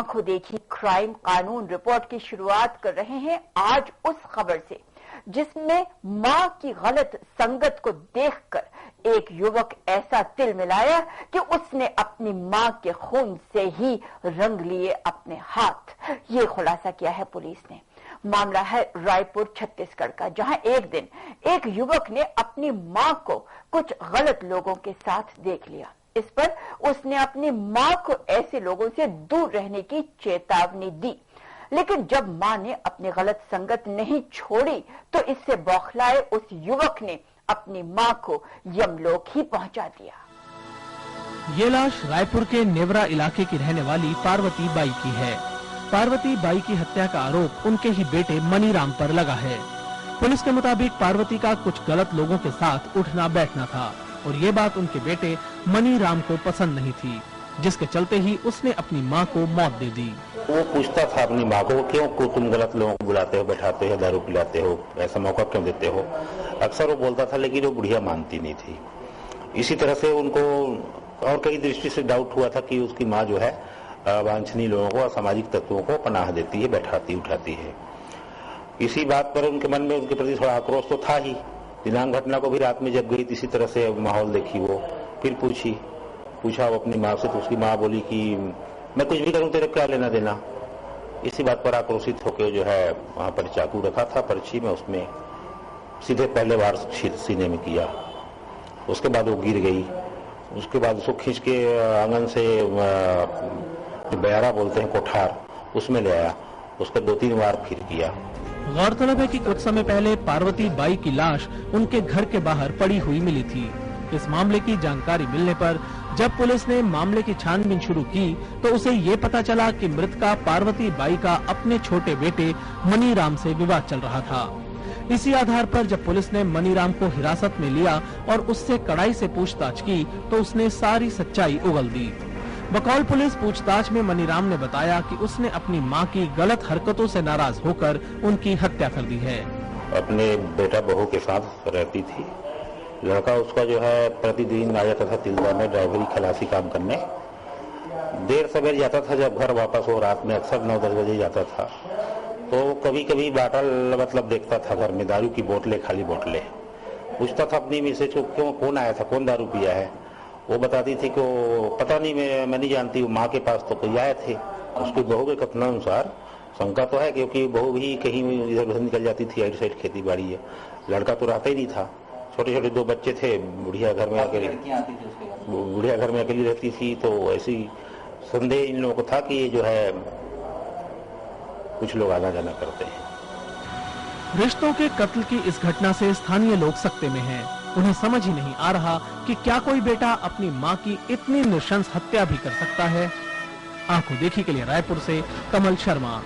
आंखों देखी क्राइम कानून रिपोर्ट की शुरुआत कर रहे हैं आज उस खबर से जिसमें मां की गलत संगत को देखकर एक युवक ऐसा तिल मिलाया कि उसने अपनी मां के खून से ही रंग लिए अपने हाथ। ये खुलासा किया है पुलिस ने। मामला है रायपुर छत्तीसगढ़ का, जहां एक दिन एक युवक ने अपनी मां को कुछ गलत लोगों के साथ देख लिया। इस पर उसने अपनी मां को ऐसे लोगों से दूर रहने की चेतावनी दी, लेकिन जब मां ने अपनी गलत संगत नहीं छोड़ी तो इससे बौखलाए उस युवक ने अपनी मां को यमलोक ही पहुंचा दिया। ये लाश रायपुर के नेवरा इलाके की रहने वाली पार्वती बाई की है। पार्वती बाई की हत्या का आरोप उनके ही बेटे मनीराम पर लगा है। पुलिस के मुताबिक पार्वती का कुछ गलत लोगों के साथ उठना बैठना था और ये बात उनके बेटे मनीराम को पसंद नहीं थी, जिसके चलते ही उसने अपनी मां को मौत दे दी। वो पूछता था अपनी माँ को, क्यों तुम गलत लोगों को बुलाते हो, बैठाते हो, दारू पिलाते हो, ऐसा मौका क्यों देते हो। अक्सर वो बोलता था, लेकिन वो बुढ़िया मानती नहीं थी। इसी तरह से उनको और कई दृष्टि से डाउट हुआ था कि उसकी माँ जो है वांछनीय लोगों को, असामाजिक तत्वों को पनाह देती है, बैठाती उठाती है। इसी बात पर उनके मन में उनके प्रति थोड़ा आक्रोश तो था ही। दिनांक घटना को भी रात में जब गई इसी तरह से माहौल देखी वो, फिर पूछा वो अपनी माँ से, तो उसकी माँ बोली कि मैं कुछ भी करूं, तेरे क्या लेना देना। इसी बात पर आक्रोशित होकर जो है वहां पर चाकू रखा था पर्ची में, उसमें सीधे पहले बार सीने में किया। उसके बाद वो गिर गई। उसके बाद उसको खींच के आंगन से बयारा बोलते हैं कोठार, उसमें ले आया। उसको 2-3 बार फिर किया। गौरतलब है कि कुछ समय पहले पार्वती बाई की लाश उनके घर के बाहर पड़ी हुई मिली थी। इस मामले की जानकारी मिलने पर जब पुलिस ने मामले की छानबीन शुरू की तो उसे ये पता चला कि मृतका पार्वती बाई का अपने छोटे बेटे मनीराम से विवाद चल रहा था। इसी आधार पर जब पुलिस ने मनीराम को हिरासत में लिया और उससे कड़ाई से पूछताछ की तो उसने सारी सच्चाई उगल दी। बकौल पुलिस पूछताछ में मनीराम ने बताया कि उसने अपनी मां की गलत हरकतों से नाराज होकर उनकी हत्या कर दी है। अपने बेटा बहू के साथ रहती थी। लड़का उसका जो है प्रतिदिन आ जाता था तिलदा में ड्राइवरी खलासी काम करने। देर सवेर जाता था जब घर वापस हो, रात में अक्सर 9-10 बजे जाता था। तो कभी कभी बाटल मतलब देखता था घर में, दारू की बोतलें, खाली बोतलें। पूछता था अपनी मिसेज को, क्यों, कौन आया था, कौन दारू पिया है। वो बताती थी कि पता नहीं, मैं नहीं जानती, माँ के पास तो कोई आए थे। उसकी बहू के कथनानुसार शंका तो है, क्योंकि बहू भी कहीं इधर उधर निकल जाती थी, आइड साइड खेती बाड़ी है। लड़का तो रहता ही नहीं था। छोटे छोटे 2 बच्चे थे। बुढ़िया घर में अकेली रहती थी। तो ऐसी संदेह इन लोगों को था कि ये जो है कुछ लोग आना जाना करते हैं। रिश्तों के कत्ल की इस घटना से स्थानीय लोग सकते में हैं। उन्हें समझ ही नहीं आ रहा कि क्या कोई बेटा अपनी मां की इतनी नृशंस हत्या भी कर सकता है। आंखों देखी के लिए रायपुर से कमल शर्मा।